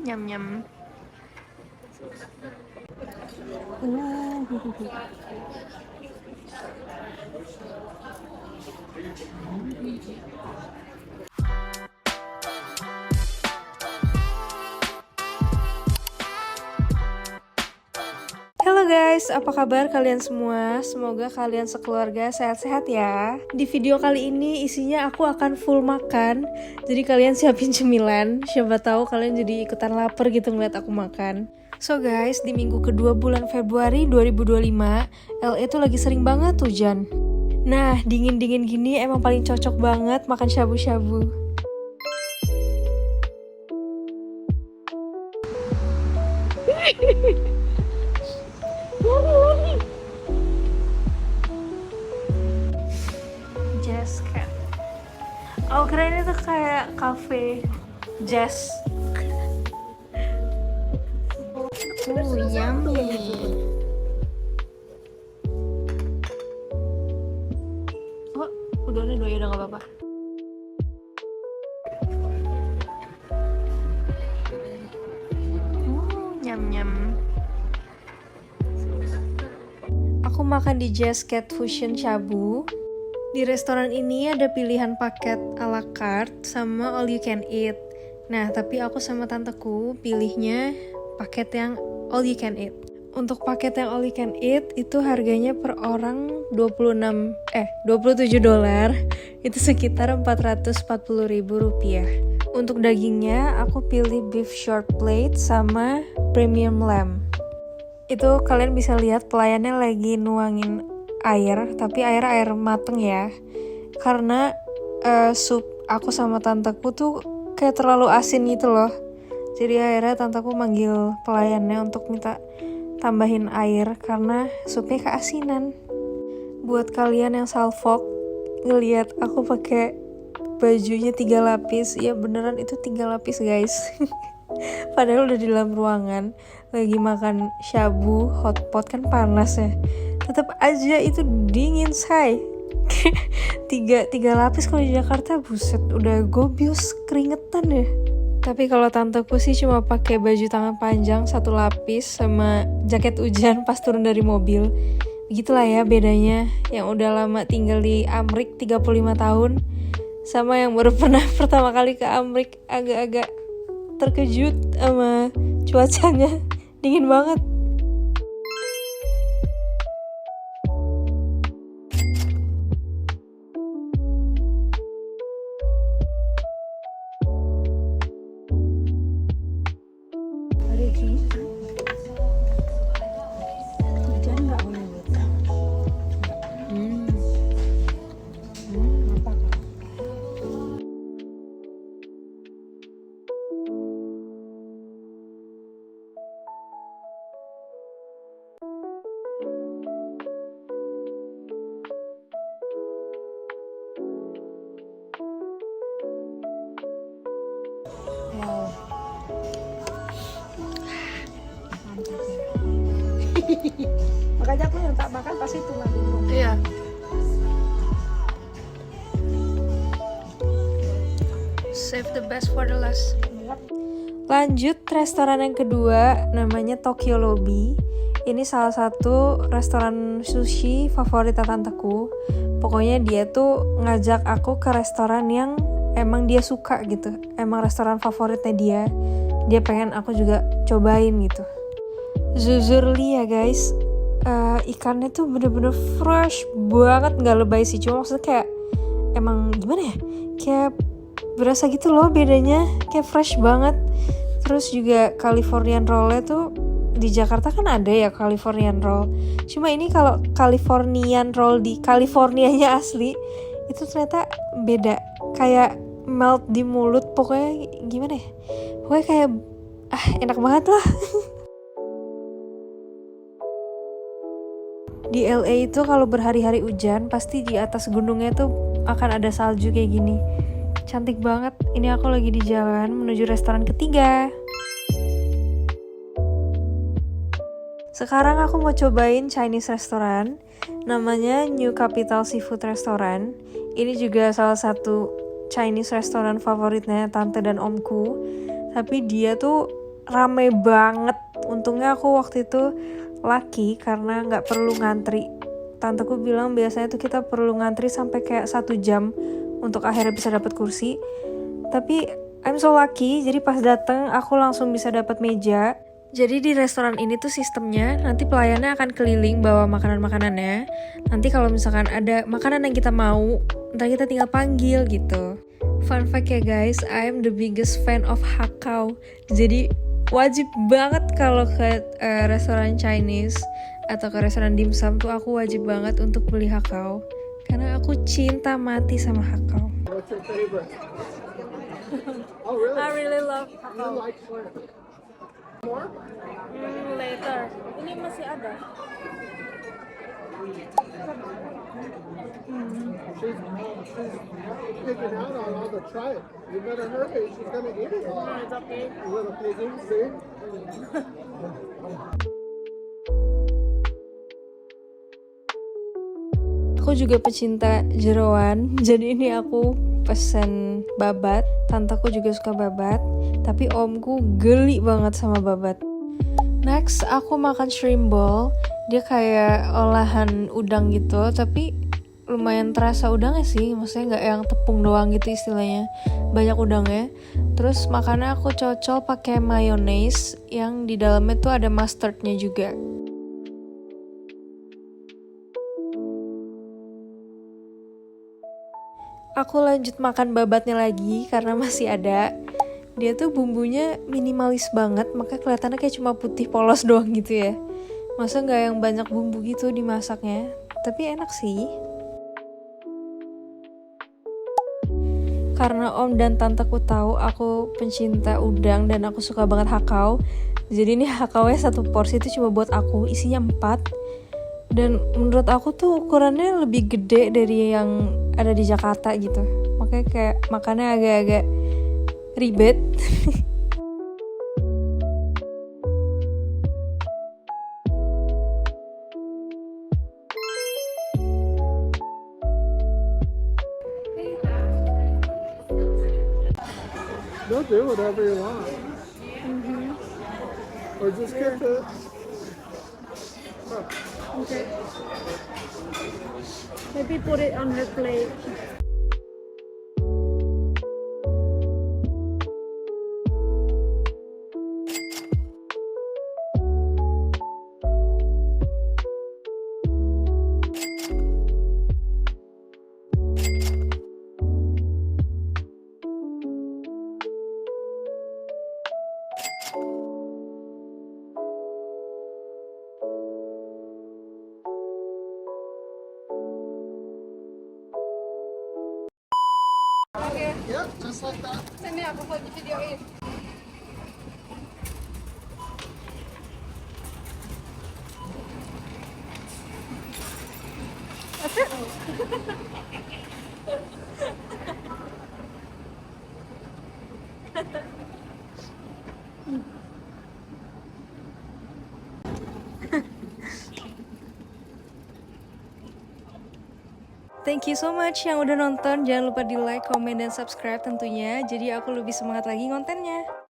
Nyam nyam. Halo guys, apa kabar kalian semua? Semoga kalian sekeluarga sehat-sehat ya. Di video kali ini isinya aku akan full makan. Jadi kalian siapin cemilan. Siapa tahu kalian jadi ikutan lapar gitu ngeliat aku makan. So guys, di minggu kedua bulan Februari 2025, LA tuh lagi sering banget hujan. Nah, dingin-dingin gini emang paling cocok banget makan shabu-shabu. Jazz Cat. Oh, keren, itu kayak cafe jazz. Yummy. Oh, udah udah gak apa-apa. Nyam-nyam. Aku makan di Jazz Cat Fusion Shabu. Di restoran ini ada pilihan paket a la carte sama all you can eat. Nah, tapi aku sama tanteku pilihnya paket yang all you can eat. Untuk paket yang all you can eat itu harganya per orang $27. Itu sekitar Rp440.000. Untuk dagingnya aku pilih beef short plate sama premium lamb. Itu kalian bisa lihat pelayannya lagi nuangin air, tapi air mateng ya. Karena sup aku sama tanteku tuh kayak terlalu asin gitu loh. Jadi akhirnya tanteku manggil pelayannya untuk minta tambahin air karena supnya keasinan. Buat kalian yang salfok ngelihat aku pakai bajunya 3 lapis, ya beneran itu 3 lapis guys. Padahal udah di dalam ruangan lagi makan shabu hotpot kan panas ya, tetap aja itu dingin say. tiga lapis kalau di Jakarta buset udah gobios keringetan ya. Tapi kalau tanteku sih cuma pakai baju tangan panjang 1 lapis sama jaket hujan pas turun dari mobil. Begitulah ya bedanya yang udah lama tinggal di Amrik 35 tahun sama yang baru pernah pertama kali ke Amrik, agak-agak terkejut sama cuacanya. Dingin banget. Makanya aku yang tak makan pasti itu nanti. Iya. Save the best for the last. Lanjut restoran yang kedua, namanya Tokyo Lobby. Ini salah satu restoran sushi favorit tanteku. Pokoknya dia tuh ngajak aku ke restoran yang emang dia suka gitu. Emang restoran favoritnya dia. Dia pengen aku juga cobain gitu. Zuzurli ya guys. Ikannya tuh bener-bener fresh banget, nggak lebay sih. Cuma maksudnya kayak emang gimana ya? Kayak berasa gitu loh bedanya. Kayak fresh banget. Terus juga Californian roll-nya tuh di Jakarta kan ada ya Californian roll. Cuma ini kalau Californian roll di Californianya asli itu ternyata beda. Kayak melt di mulut, pokoknya gimana ya? Pokoknya kayak enak banget lah. Di LA itu kalau berhari-hari hujan pasti di atas gunungnya tuh akan ada salju kayak gini. Cantik banget. Ini aku lagi di jalan menuju restoran ketiga. Sekarang aku mau cobain Chinese restaurant, namanya New Capital Seafood Restaurant. Ini juga salah satu Chinese restaurant favoritnya tante dan omku. Tapi dia tuh rame banget. Untungnya aku waktu itu lucky karena nggak perlu ngantri. Tanteku bilang biasanya tuh kita perlu ngantri sampai kayak 1 jam untuk akhirnya bisa dapat kursi. Tapi I'm so lucky, jadi pas dateng aku langsung bisa dapat meja. Jadi di restoran ini tuh sistemnya nanti pelayannya akan keliling bawa makanan-makanannya. Nanti kalau misalkan ada makanan yang kita mau, ntar kita tinggal panggil gitu. Fun fact ya guys, I am the biggest fan of hakao. Jadi wajib banget kalau ke restoran Chinese atau ke restoran dimsum tuh aku wajib banget untuk beli hakao. Karena aku cinta mati sama hakao. What's your favorite? Oh, really? I really love You hakao. like shrimp? More? Later. Ini masih ada. She's picking out on all the try it. You better hurry. She's gonna eat it all. It's okay. A little piggy, see? Aku juga pecinta jeroan, jadi ini aku pesen babat. Tanteku juga suka babat, tapi omku geli banget sama babat. Next, aku makan shrimp ball. Dia kayak olahan udang gitu, tapi lumayan terasa udangnya sih. Maksudnya nggak yang tepung doang gitu istilahnya. Banyak udangnya. Terus makannya aku cocol pakai mayonnaise yang di dalamnya tuh ada mustardnya juga. Aku lanjut makan babatnya lagi karena masih ada. Dia tuh bumbunya minimalis banget, makanya kelihatannya kayak cuma putih polos doang gitu ya. Masa nggak yang banyak bumbu gitu dimasaknya, tapi enak sih. Karena om dan tanteku tahu aku pencinta udang dan aku suka banget hakao, jadi ini hakaonya 1 porsi itu cuma buat aku, isinya 4. Dan menurut aku tuh ukurannya lebih gede dari yang ada di Jakarta gitu. Makanya kayak makannya agak-agak ribet. They'll do whatever you want. Or just get the... Okay. Maybe put it on her plate. Yep, just like that. Sini aku mau videoin. Thank you so much yang udah nonton. Jangan lupa di like, comment, dan subscribe tentunya. Jadi aku lebih semangat lagi kontennya.